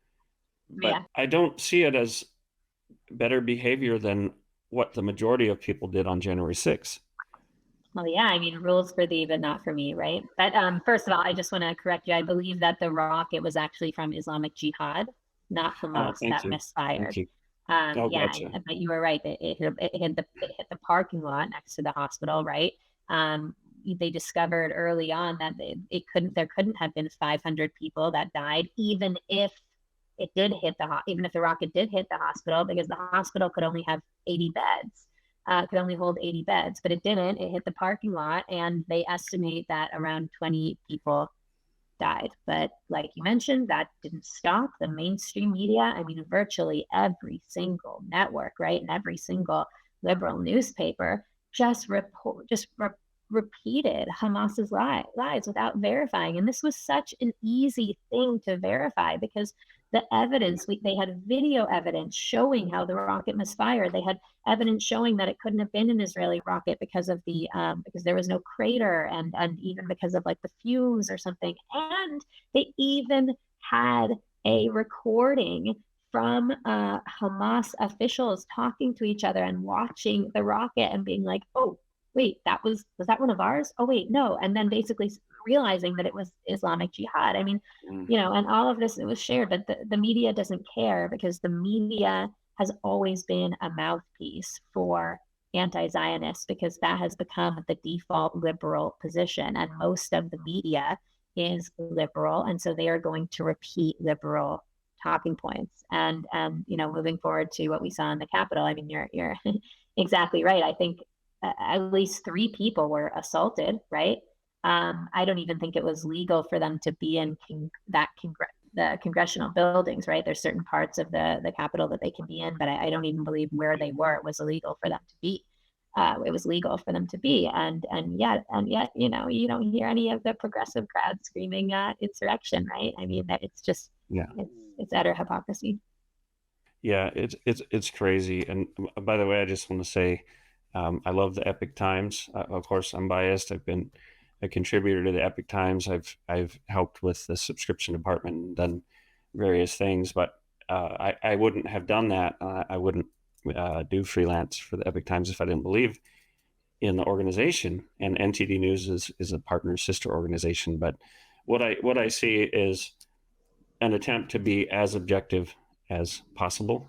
but Yeah. I don't see it as better behavior than what the majority of people did on January 6th. Well, yeah, I mean, rules for thee, but not for me, right? But first of all, I just want to correct you. I believe that the rocket was actually from Islamic Jihad, not Oh, Hamas, thank that you. Thank misfired. you. Oh, Yeah, gotcha. but you were right. It hit the parking lot next to the hospital, right? They discovered early on that there couldn't have been 500 people that died, even if even if the rocket did hit the hospital, because the hospital could only have 80 beds, could only hold 80 beds, but it didn't. It hit the parking lot, and they estimate that around 20 people died. But like you mentioned, that didn't stop the mainstream media. I mean, virtually every single network, right, and every single liberal newspaper repeated Hamas's lies without verifying. And this was such an easy thing to verify because the evidence, they had video evidence showing how the rocket misfired. They had evidence showing that it couldn't have been an Israeli rocket because of because there was no crater, and even because of like the fuse or something. And they even had a recording from Hamas officials talking to each other and watching the rocket and being like, oh, wait, was that one of ours? Oh, wait, no. And then basically realizing that it was Islamic Jihad. I mean, and all of this, it was shared, but the media doesn't care because the media has always been a mouthpiece for anti-Zionists because that has become the default liberal position. And most of the media is liberal. And so they are going to repeat liberal talking points. And moving forward to what we saw in the Capitol, I mean, you're exactly right. I think at least 3 people were assaulted, right? I don't even think it was legal for them to be in the congressional buildings, right? There's certain parts of the Capitol that they can be in, but I don't even believe where they were it was illegal for them to be. It was legal for them to be, and yet, you don't hear any of the progressive crowd screaming insurrection, right? I mean, that it's just it's utter hypocrisy. Yeah, it's crazy. And by the way, I just want to say, I love the Epoch Times. Of course, I'm biased. I've been a contributor to the Epoch Times. I've helped with the subscription department and done various things, but I wouldn't have done that. I wouldn't do freelance for the Epoch Times if I didn't believe in the organization. And NTD News is a partner sister organization. But what I see is an attempt to be as objective as possible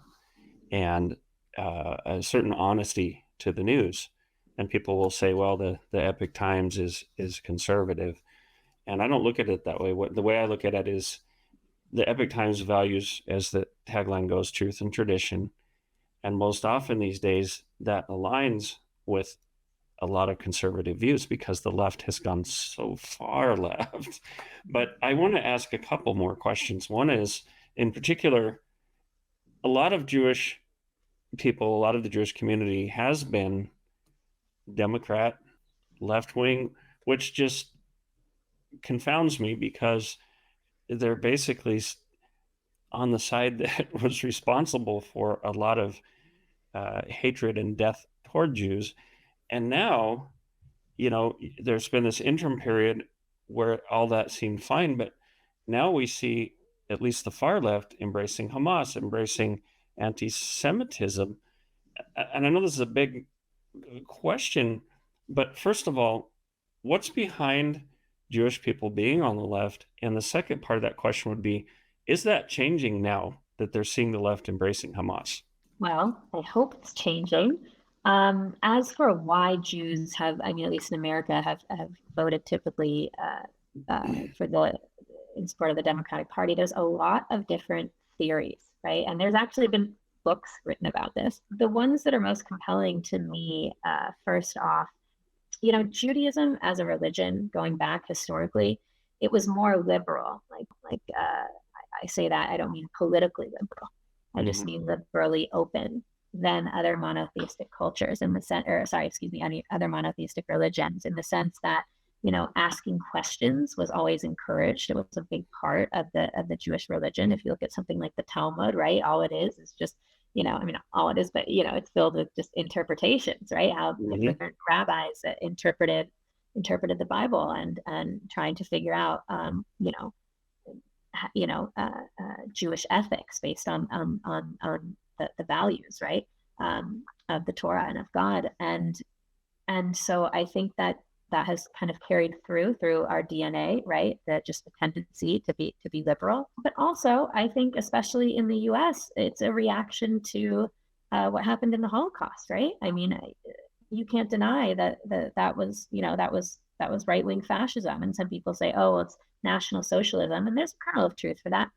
and a certain honesty to the news. And people will say, well, the Epoch Times is conservative. And I don't look at it that way. The way I look at it is the Epoch Times values, as the tagline goes, truth and tradition. And most often these days, that aligns with a lot of conservative views because the left has gone so far left. But I want to ask a couple more questions. One is, in particular, a lot of Jewish people, a lot of the Jewish community has been Democrat, left wing, which just confounds me because they're basically on the side that was responsible for a lot of hatred and death toward Jews. And now, there's been this interim period where all that seemed fine, but now we see at least the far left embracing Hamas, embracing anti-Semitism. And I know this is a big question, but first of all, what's behind Jewish people being on the left? And the second part of that question would be, is that changing now that they're seeing the left embracing Hamas? Well, I hope it's changing. As for why Jews have, I mean, at least in America, have voted typically in support of the Democratic Party, there's a lot of different theories, right? And there's actually been books written about this. The ones that are most compelling to me, first off, Judaism as a religion, going back historically, it was more liberal. I say that, I don't mean politically liberal. I just mean liberally open than other monotheistic cultures in the sense, or sorry, excuse me, any other monotheistic religions, in the sense that, asking questions was always encouraged. It was a big part of the Jewish religion. If you look at something like the Talmud, right, all it is just, I mean, all it is, but, it's filled with just interpretations, right? How different rabbis interpreted the Bible and trying to figure out, Jewish ethics based on the values, right, of the Torah and of God, and so I think that has kind of carried through our DNA, right? That just the tendency to be liberal, but also I think, especially in the U.S., it's a reaction to what happened in the Holocaust, right? I mean, you can't deny that was right-wing fascism, and some people say, oh, it's National Socialism, and there's a kernel of truth for that.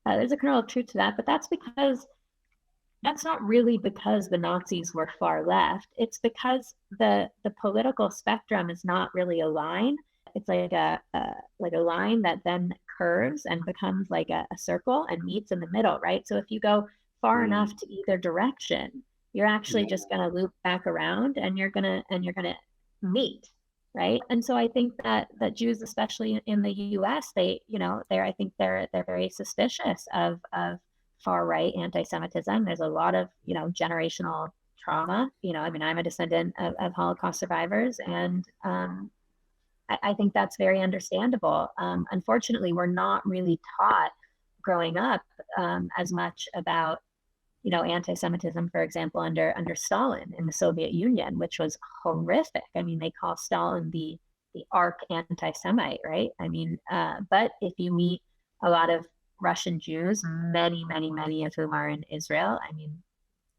There's a kernel of truth to that, but that's not really because the Nazis were far left. It's because the political spectrum is not really a line. It's like a line that then curves and becomes like a circle and meets in the middle, right? So if you go far enough to either direction, you're actually just going to loop back around and you're going to meet, right? And so I think that Jews, especially in the U.S., I think they're very suspicious of far right anti-Semitism. There's a lot of generational trauma. I mean, I'm a descendant of Holocaust survivors, and I think that's very understandable. Unfortunately, we're not really taught growing up as much about, anti-Semitism, for example, under Stalin in the Soviet Union, which was horrific. I mean, they call Stalin the arch anti-Semite, right? I mean, but if you meet a lot of Russian Jews, many, many, many of whom are in Israel, I mean,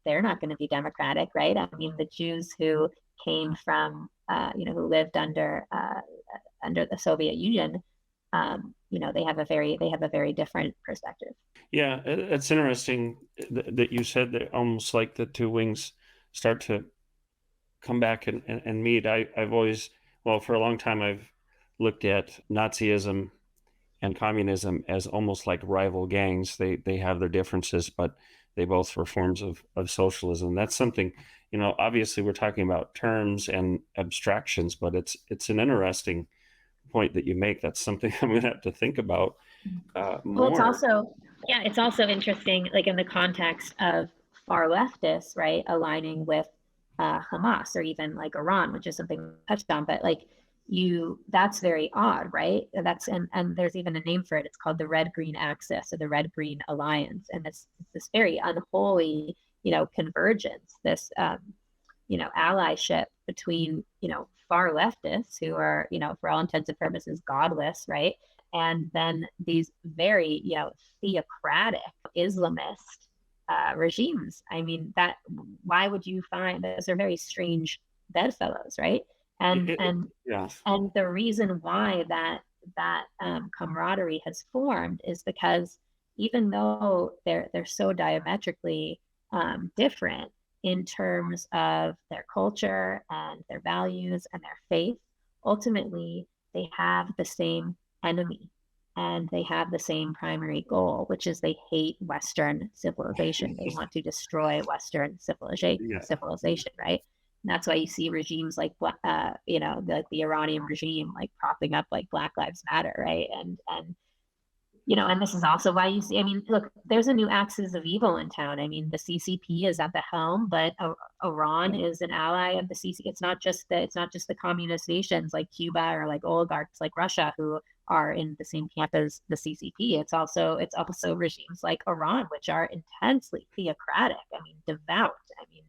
they're not going to be democratic, right? I mean, the Jews who came from, who lived under the Soviet Union, they have a very different perspective. Yeah, it's interesting that you said that almost like the two wings start to come back and meet. I've always, well, for a long time, I've looked at Nazism and communism as almost like rival gangs. They have their differences, but they both were forms of socialism. That's something, obviously we're talking about terms and abstractions, but it's an interesting point that you make. That's something I'm going to have to think about Well, more. it's also interesting, like in the context of far leftists, right, aligning with Hamas or even like Iran, which is something we touched on, but like that's very odd, right? And there's even a name for it. It's called the Red Green Axis or the Red Green Alliance, and this very unholy, convergence, this allyship between, far leftists who are, for all intents and purposes, godless, right? And then these very, theocratic Islamist regimes. I mean, why would you find those are very strange bedfellows, right? And It, and yeah, and the reason why that camaraderie has formed is because even though they're so diametrically different in terms of their culture and their values and their faith, ultimately they have the same enemy and they have the same primary goal, which is they hate Western civilization. They want to destroy Western yeah, civilization, right? And that's why you see regimes like, like the Iranian regime, like propping up like Black Lives Matter, right? And this is also why you see, I mean, look, there's a new axis of evil in town. I mean, the CCP is at the helm, but Iran is an ally of the CCP. It's not just the communist nations like Cuba or like oligarchs like Russia who are in the same camp as the CCP. It's also regimes like Iran, which are intensely theocratic. I mean, devout. I mean,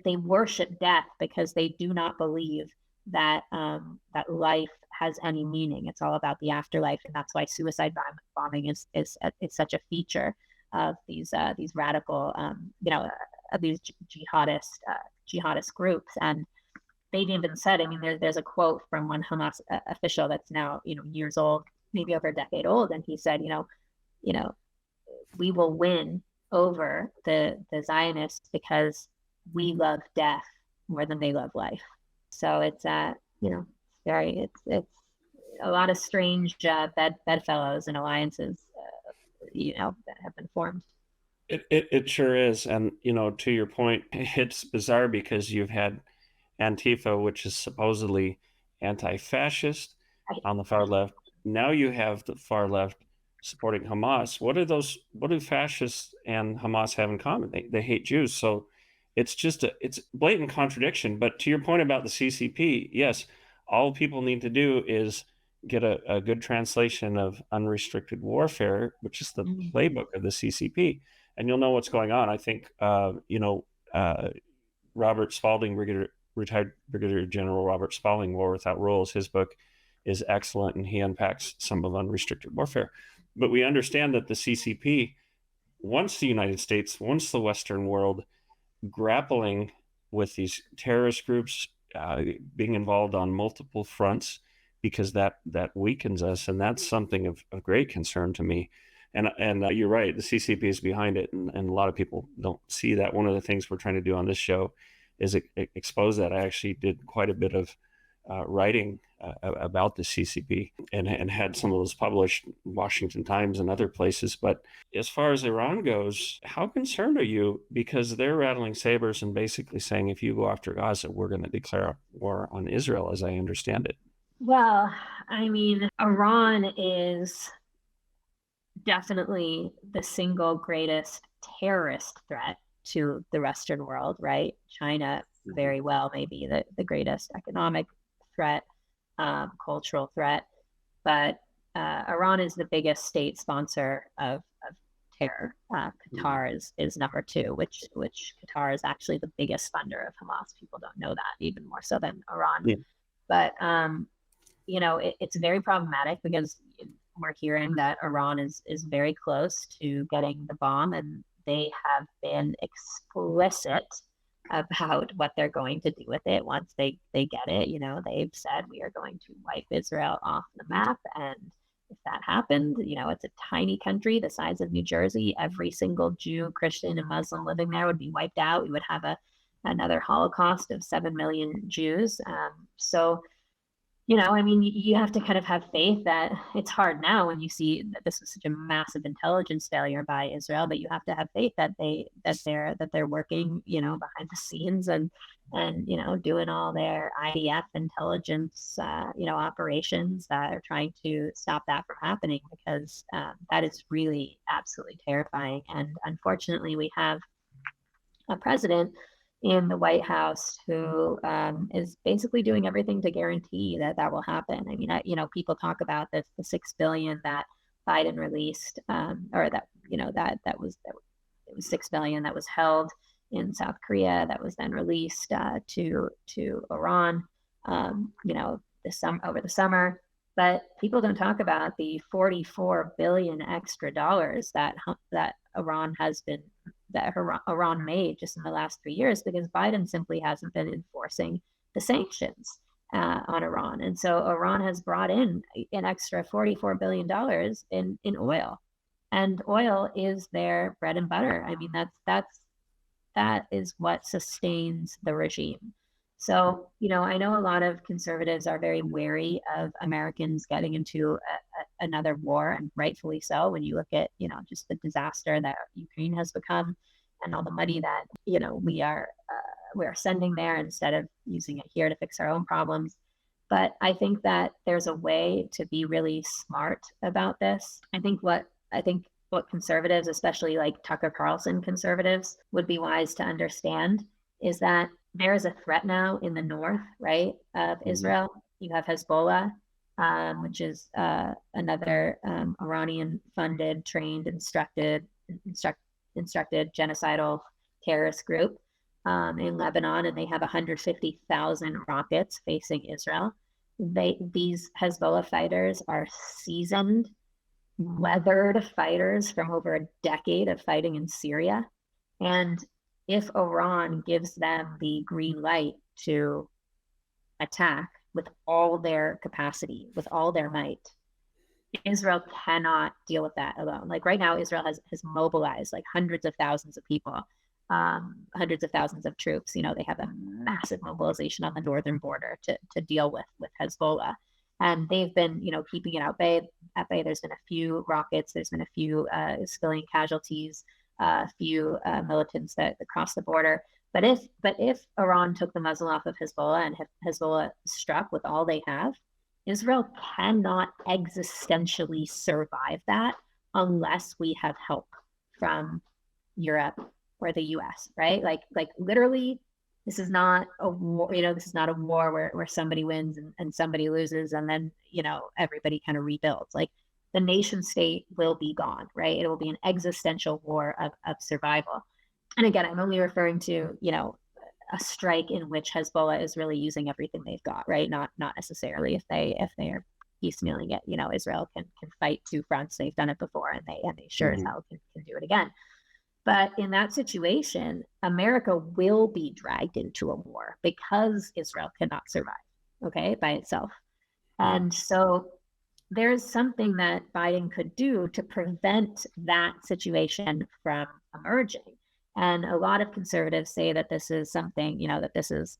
they worship death because they do not believe that life has any meaning. It's all about the afterlife, and that's why suicide bombing is such a feature of these radical, of these jihadist groups. And they've even said, I mean, there's a quote from one Hamas official that's now years old, maybe over a decade old, and he said, you know, we will win over the Zionists because we love death more than they love life. So it's it's a lot of strange bedfellows and alliances that have been formed. it sure is. And to your point, it's bizarre because you've had Antifa, which is supposedly anti-fascist Right. on the far left. Now you have the far left supporting Hamas. What do fascists and Hamas have in common? They hate Jews. So it's blatant contradiction. But to your point about the CCP, yes, all people need to do is get a good translation of unrestricted warfare, which is the Mm-hmm. playbook of the CCP, and you'll know what's going on. I think Robert Spalding, retired Brigadier General Robert Spalding, War Without Rules, his book is excellent, and he unpacks some of unrestricted warfare. But we understand that the CCP wants the United States, wants the Western world grappling with these terrorist groups, being involved on multiple fronts, because that weakens us, and that's something of great concern to me. And you're right, the CCP is behind it, and a lot of people don't see that. One of the things we're trying to do on this show is expose that. I actually did quite a bit of writing about the CCP and had some of those published in Washington Times and other places. But as far as Iran goes, how concerned are you? Because they're rattling sabers and basically saying, if you go after Gaza, we're going to declare war on Israel, as I understand it. Well, I mean, Iran is definitely the single greatest terrorist threat to the Western world, right? China, very well, maybe the greatest economic threat, cultural threat. But Iran is the biggest state sponsor of terror. Qatar is number two, which Qatar is actually the biggest funder of Hamas. People don't know that, even more so than Iran. Yeah. But it's very problematic because we're hearing that Iran is very close to getting the bomb, and they have been explicit about what they're going to do with it once they get it. They've said we are going to wipe Israel off the map, and if that happened, it's a tiny country the size of New Jersey. Every single Jew, Christian, and Muslim living there would be wiped out. We would have another Holocaust of 7 million Jews. So you have to kind of have faith that it's hard now when you see that this was such a massive intelligence failure by Israel, but you have to have faith that they're working, behind the scenes and doing all their IDF intelligence, operations that are trying to stop that from happening, because that is really absolutely terrifying. And unfortunately, we have a president in the White House who is basically doing everything to guarantee that will happen. I mean, people talk about the $6 billion that Biden released, or that it was $6 billion that was held in South Korea that was then released to Iran, over the summer. But people don't talk about the $44 billion extra dollars that Iran made just in the last 3 years, because Biden simply hasn't been enforcing the sanctions on Iran. And so Iran has brought in an extra $44 billion in oil, and oil is their bread and butter. I mean, that is what sustains the regime. So, I know a lot of conservatives are very wary of Americans getting into another war, and rightfully so, when you look at, just the disaster that Ukraine has become and all the money that, we are sending there instead of using it here to fix our own problems. But I think that there's a way to be really smart about this. I think what conservatives, especially like Tucker Carlson conservatives, would be wise to understand is that there is a threat now in the north, right, of Israel. You have Hezbollah, which is another Iranian-funded, trained, instructed genocidal terrorist group in Lebanon, and they have 150,000 rockets facing Israel. These Hezbollah fighters are seasoned, weathered fighters from over a decade of fighting in Syria. And if Iran gives them the green light to attack with all their capacity, with all their might, Israel cannot deal with that alone. Like right now, Israel has mobilized like hundreds of thousands of people, hundreds of thousands of troops. They have a massive mobilization on the northern border to deal with Hezbollah. And they've been, keeping it at bay. There's been a few rockets. There's been a few civilian casualties, a few militants that crossed the border. But if Iran took the muzzle off of Hezbollah and Hezbollah struck with all they have, Israel cannot existentially survive that unless we have help from Europe or the US, right? Like literally, this is not a war, this is not a war where somebody wins and somebody loses and then, everybody kind of rebuilds. Like the nation state will be gone, right? It will be an existential war of survival. And again, I'm only referring to, a strike in which Hezbollah is really using everything they've got, right? Not necessarily if they are piecemealing it. Israel can fight two fronts. They've done it before, and they sure as hell can do it again. But in that situation, America will be dragged into a war because Israel cannot survive, okay, by itself. And so there's something that Biden could do to prevent that situation from emerging. And a lot of conservatives say that this is something, that this is,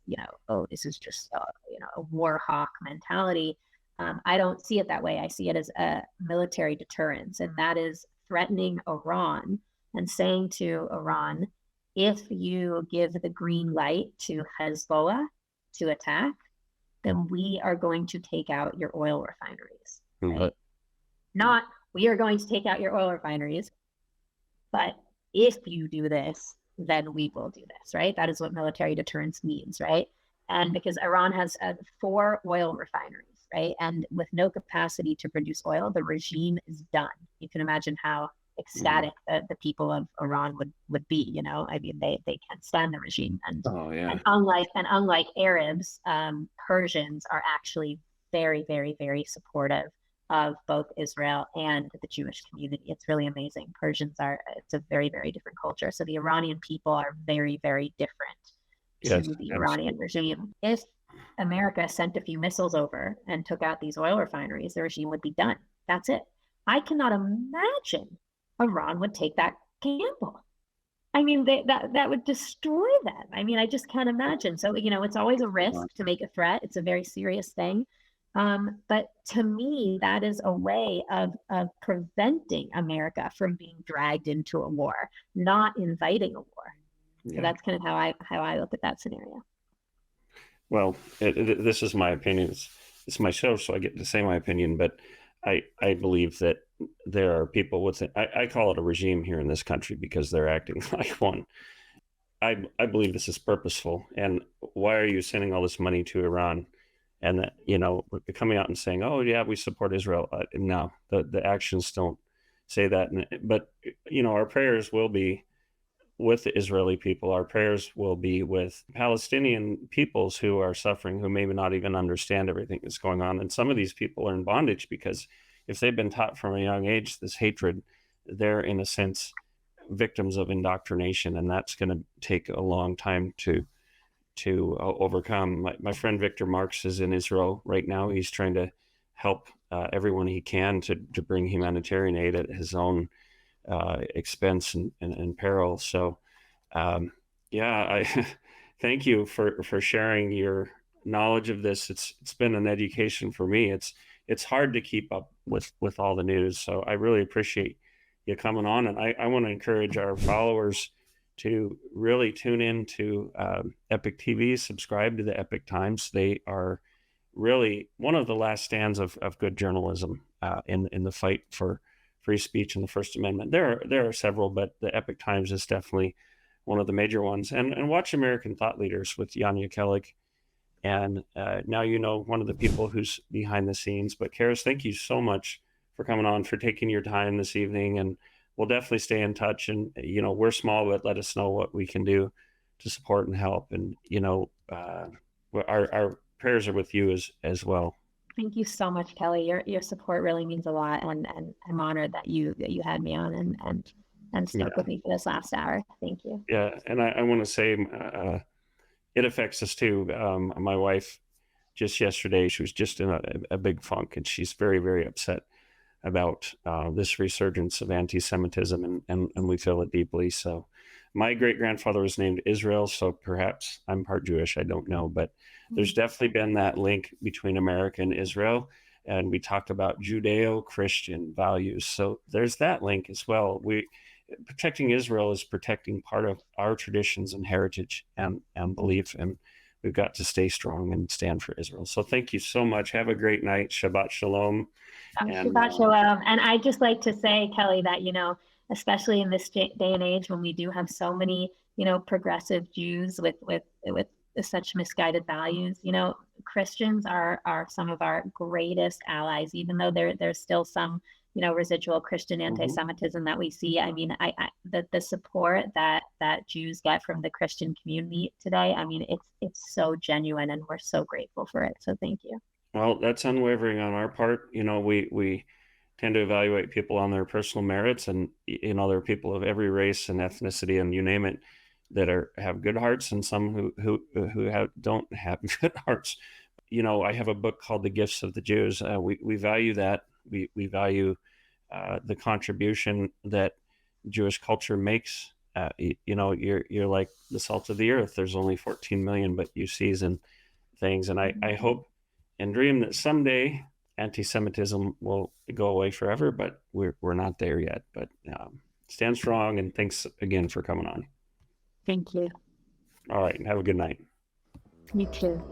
this is just, a war hawk mentality. I don't see it that way. I see it as a military deterrence, and that is threatening Iran and saying to Iran, if you give the green light to Hezbollah to attack, then we are going to take out your oil refineries. Right? Not, we are going to take out your oil refineries, but if you do this, then we will do this, right? That is what military deterrence means, right? And because Iran has 4 oil refineries, right? And with no capacity to produce oil, the regime is done. You can imagine how ecstatic the people of Iran would be. I mean, they can't stand the regime, and Oh yeah. and unlike Arabs, Persians are actually very, very, very supportive of both Israel and the Jewish community. It's really amazing. It's a very, very different culture. So the Iranian people are very, very different Yes, to the Iranian absolutely. regime. If America sent a few missiles over and took out these oil refineries, the regime would be done. That's it. I cannot imagine Iran would take that gamble. I mean, that would destroy them. I mean, I just can't imagine. So, it's always a risk to make a threat. It's a very serious thing. But to me, that is a way of preventing America from being dragged into a war, not inviting a war. So Yeah. that's kind of how I look at that scenario. Well, this is my opinion. It's my show, so I get to say my opinion. But I believe that there are people within. I call it a regime here in this country because they're acting like one. I believe this is purposeful. And why are you sending all this money to Iran? And that, coming out and saying, "Oh yeah, we support Israel." No, the actions don't say that. But our prayers will be with the Israeli people. Our prayers will be with Palestinian peoples who are suffering, who maybe not even understand everything that's going on. And some of these people are in bondage because if they've been taught from a young age this hatred, they're in a sense victims of indoctrination, and that's going to take a long time to overcome. My friend Victor Marx is in Israel right now. He's trying to help everyone he can to bring humanitarian aid at his own expense and peril. So, yeah, I thank you for sharing your knowledge of this. It's been an education for me. It's hard to keep up with all the news. So I really appreciate you coming on, and I want to encourage our followers to really tune in to Epoch TV, subscribe to the Epoch Times. They are really one of the last stands of good journalism in the fight for free speech and the First Amendment. There are several, but the Epoch Times is definitely one of the major ones. And watch American Thought Leaders with Jan Jekielek. And now one of the people who's behind the scenes. But Karys, thank you so much for coming on, for taking your time this evening. And we'll definitely stay in touch. And, we're small, but let us know what we can do to support and help. And, our prayers are with you as well. Thank you so much, Kelly. Your support really means a lot, and I'm honored that you had me on and stuck with me for this last hour. Thank you. Yeah, and I want to say it affects us too. My wife, just yesterday, she was just in a big funk, and she's very, very upset about this resurgence of anti-Semitism, and we feel it deeply. So my great-grandfather was named Israel, so perhaps I'm part Jewish, I don't know, but there's definitely been that link between America and Israel, and we talked about Judeo-Christian values. So there's that link as well. Protecting Israel is protecting part of our traditions and heritage and belief, and we've got to stay strong and stand for Israel. So thank you so much. Have a great night. Shabbat Shalom. Shabbat Shalom. And I just like to say, Kelly, that, especially in this day and age when we do have so many, progressive Jews with such misguided values, Christians are some of our greatest allies, even though there's still some, residual Christian anti-Semitism that we see. I mean, the support that Jews get from the Christian community today, I mean, it's so genuine, and we're so grateful for it. So thank you. Well, that's unwavering on our part. We tend to evaluate people on their personal merits, and there are people of every race and ethnicity, and you name it, that have good hearts, and some who don't have good hearts. I have a book called The Gifts of the Jews. We value that. We value the contribution that Jewish culture makes. You're like the salt of the earth. There's only 14 million, but you season things, and I hope and dream that someday anti-Semitism will go away forever, but we're not there yet. But stand strong, and thanks again for coming on. Thank you. All right, have a good night. You too.